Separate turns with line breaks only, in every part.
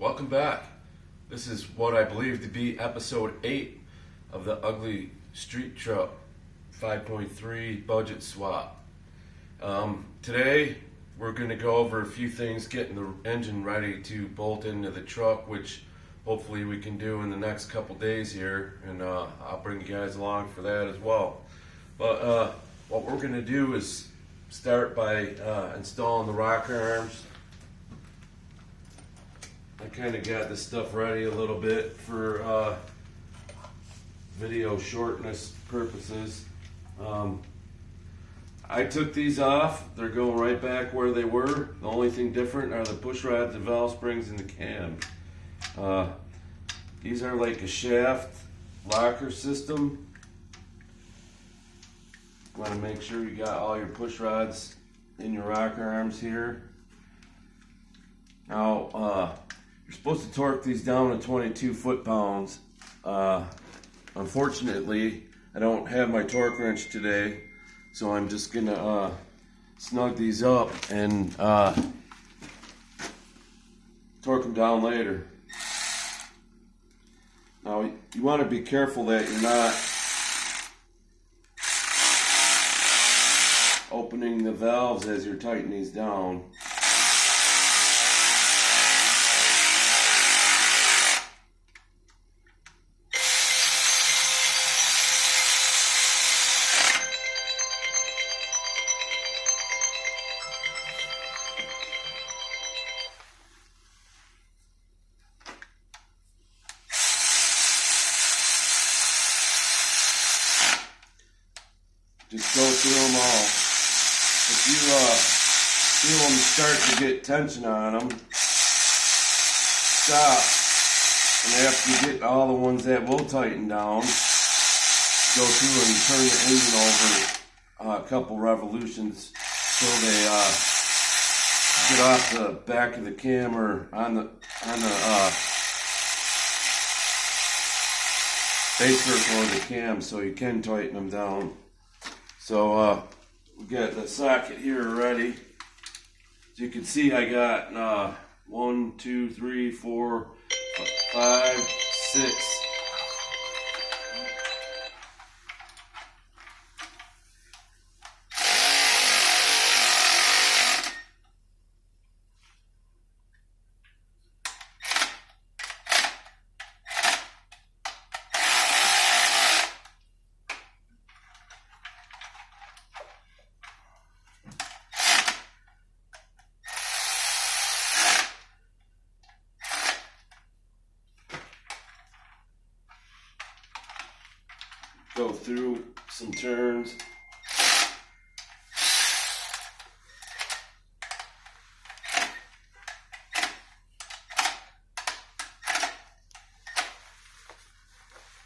welcome back. This is what I believe to be episode 8 of the Ugly Street Truck 5.3 budget swap. Today we're going to go over a few things, getting the engine ready to bolt into the truck, which hopefully we can do in the next couple days here, and I'll bring you guys along for that as well. But what we're going to do is start by installing the rocker arms. I kind of got this stuff ready a little bit for video shortness purposes. I took these off. They're going right back where they were. The only thing different are the push rods, the valve springs, and the cam. These are like a shaft locker system. You want to make sure you got all your push rods in your rocker arms here. Now, you're supposed to torque these down to 22 foot-pounds. Unfortunately, I don't have my torque wrench today, so I'm just gonna snug these up and torque them down later. Now, you want to be careful that you're not opening the valves as you're tightening these down. Just go through them all. If you feel them start to get tension on them, stop. And after you get all the ones that will tighten down, go through and turn the engine over a couple revolutions so they get off the back of the cam or on the base circle of the cam, so you can tighten them down. So we got the socket here ready. As you can see, I got 1, 2, 3, 4, 5, 6. Go through some turns.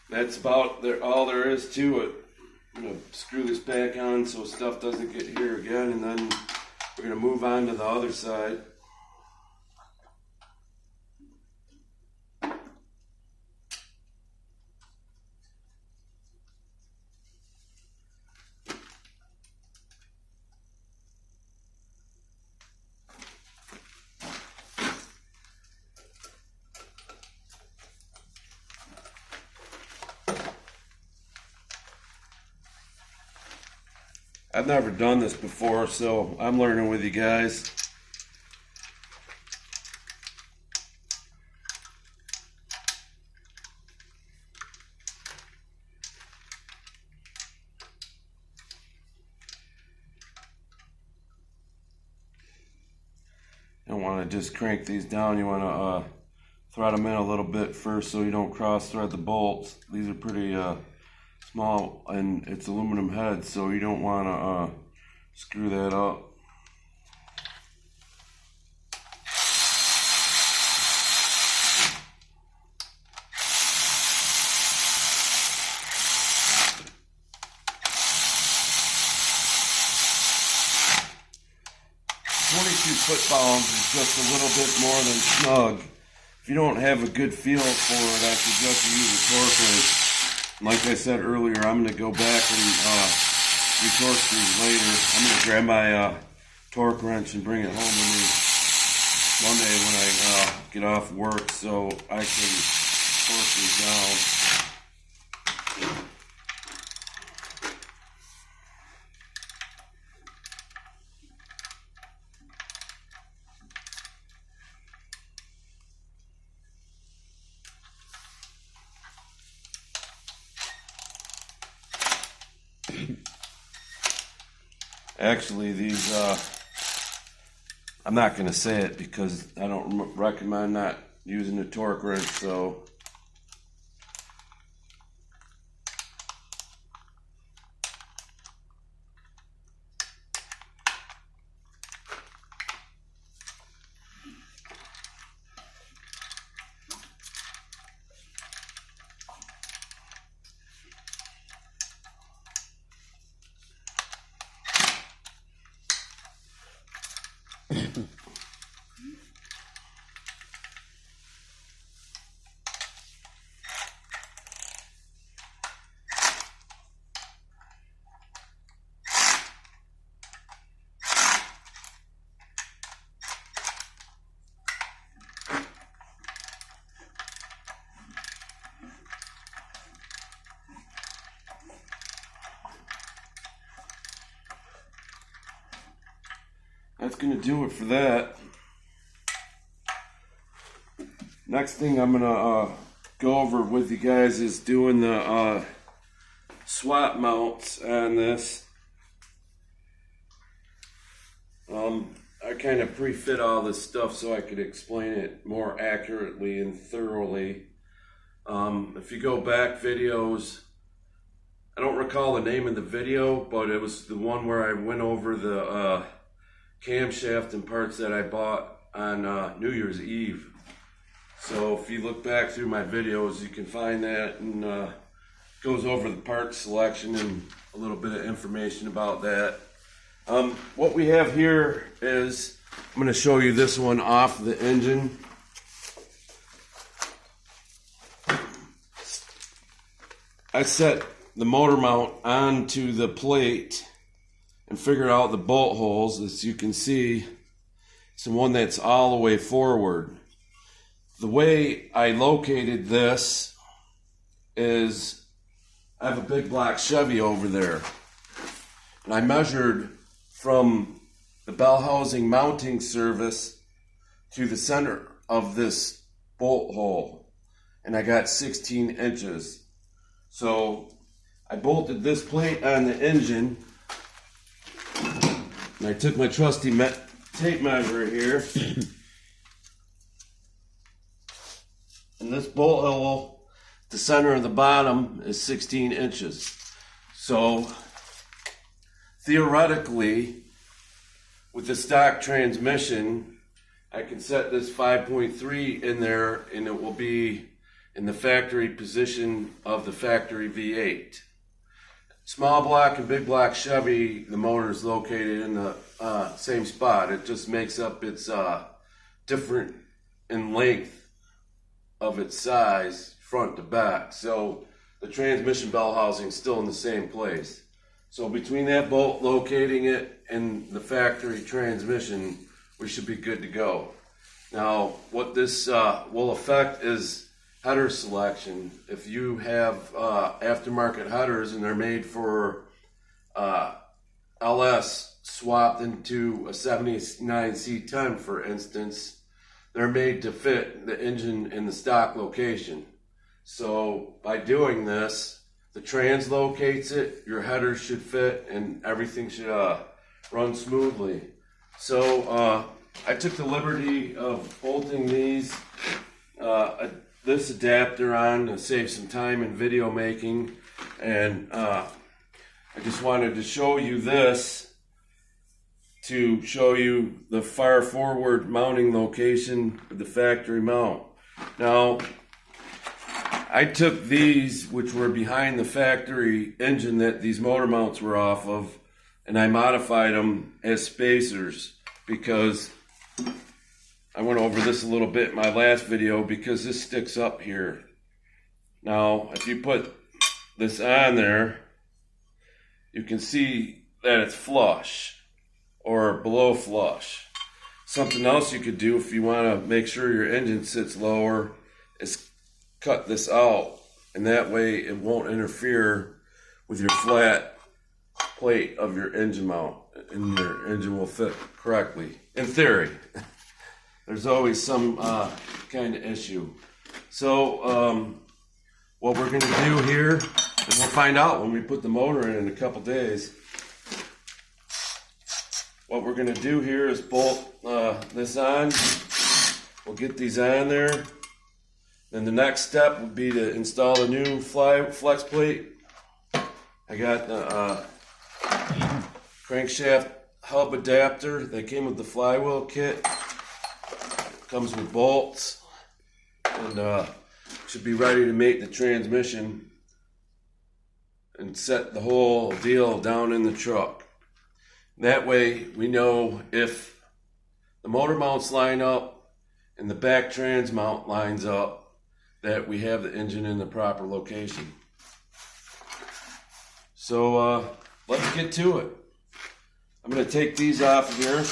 That's about all there is to it. I'm going to screw this back on so stuff doesn't get here again, and then we're going to move on to the other side. I've never done this before, so I'm learning with you guys. You don't want to just crank these down. You want to thread them in a little bit first so you don't cross thread the bolts. These are pretty small, and it's aluminum head, so you don't want to screw that up. Foot-pounds is just a little bit more than snug. If you don't have a good feel for it, I suggest you use a torque wrench. Like I said earlier, I'm going to go back and retorque these later. I'm going to grab my torque wrench and bring it home with me Monday when I get off work so I can torque these down. Actually, these, I'm not going to say it because I don't recommend not using the torque wrench, so. That's going to do it for that. Next thing I'm going to go over with you guys is doing the swap mounts on this. I kind of pre-fit all this stuff so I could explain it more accurately and thoroughly. If you go back videos, I don't recall the name of the video, but it was the one where I went over the camshaft and parts that I bought on New Year's Eve. So if you look back through my videos, you can find that, and goes over the part selection and a little bit of information about that. What we have here is, I'm going to show you this one off the engine. I set the motor mount onto the plate and figured out the bolt holes. As you can see, it's the one that's all the way forward. The way I located this is, I have a big black Chevy over there, and I measured from the bell housing mounting surface to the center of this bolt hole, and I got 16 inches. So I bolted this plate on the engine, and I took my trusty tape measure here, and this bolt hole, the center of the bottom, is 16 inches. So theoretically, with the stock transmission, I can set this 5.3 in there, and it will be in the factory position of the factory V8. Small block and big block Chevy, the motor is located in the same spot. It just makes up its different in length of its size, front to back. So the transmission bell housing is still in the same place. So between that bolt locating it and the factory transmission, we should be good to go. Now, what this will affect is header selection. If you have aftermarket headers and they're made for LS swapped into a 79C10, for instance, they're made to fit the engine in the stock location. So by doing this, the trans locates it, your headers should fit, and everything should run smoothly. So I took the liberty of bolting these this adapter on to save some time in video making, and I just wanted to show you this to show you the far forward mounting location of the factory mount. Now, I took these, which were behind the factory engine that these motor mounts were off of, and I modified them as spacers, because I went over this a little bit in my last video, because this sticks up here. Now, if you put this on there, you can see that it's flush or below flush. Something else you could do if you want to make sure your engine sits lower is cut this out, and that way it won't interfere with your flat plate of your engine mount, and your engine will fit correctly. In theory, there's always some kind of issue. So what we're going to do here, and we'll find out when we put the motor in a couple days. What we're going to do here is bolt this on. We'll get these on there. Then the next step would be to install the new flex plate. I got the crankshaft hub adapter that came with the flywheel kit. Comes with bolts, and should be ready to make the transmission and set the whole deal down in the truck. That way we know if the motor mounts line up and the back trans mount lines up, that we have the engine in the proper location. So let's get to it. I'm going to take these off of here.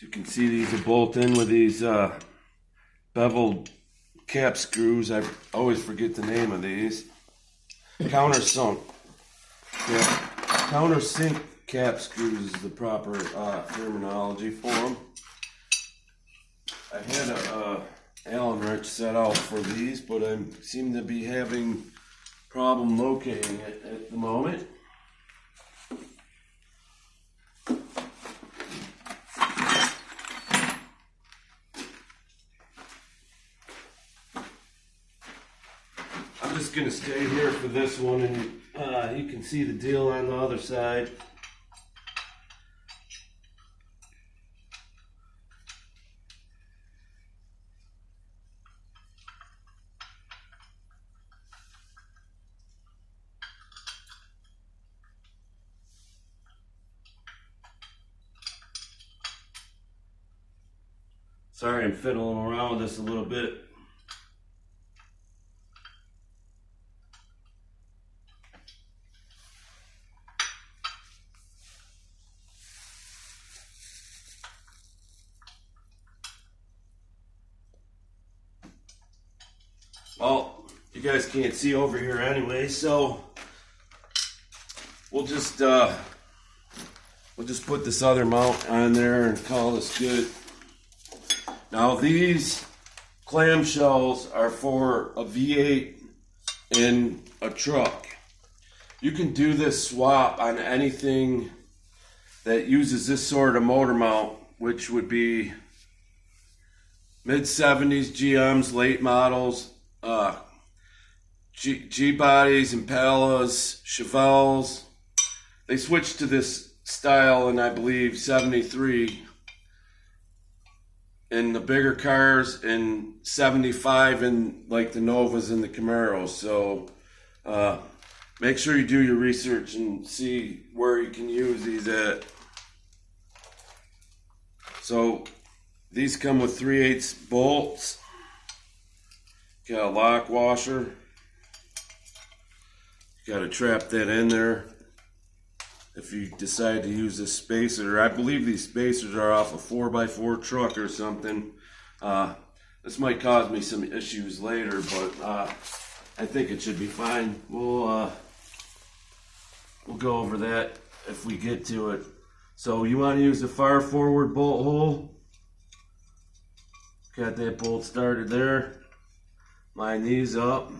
You can see these are bolted in with these beveled cap screws. I always forget the name of these. Countersunk. Yeah. Countersink cap screws is the proper terminology for them. I had a Allen wrench set out for these, but I seem to be having problem locating it at the moment. I'm just going to stay here for this one, and you can see the deal on the other side. Sorry, I'm fiddling around with this a little bit. Well, you guys can't see over here anyway, so we'll just put this other mount on there and call this good. Now these clamshells are for a V8 in a truck. You can do this swap on anything that uses this sort of motor mount, which would be mid-70s GMs, late models, G-bodies, Impalas, Chevelles. They switched to this style in, I believe, 73 in the bigger cars, and 75 in like the Novas and the Camaros. So make sure you do your research and see where you can use these at. So these come with 3/8 bolts. Got a lock washer. Got to trap that in there if you decide to use this spacer. I believe these spacers are off a 4x4 truck or something. This might cause me some issues later, but I think it should be fine. We'll go over that if we get to it. So you want to use the far forward bolt hole. Got that bolt started there. Line these up.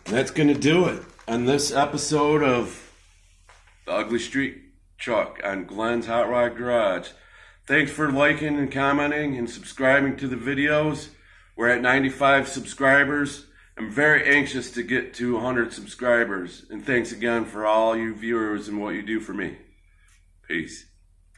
That's going to do it on this episode of the Ugly Street Chuck on Glenn's Hot Rod Garage. Thanks for liking and commenting and subscribing to the videos. We're at 95 subscribers. I'm very anxious to get to 100 subscribers. And thanks again for all you viewers and what you do for me. Peace.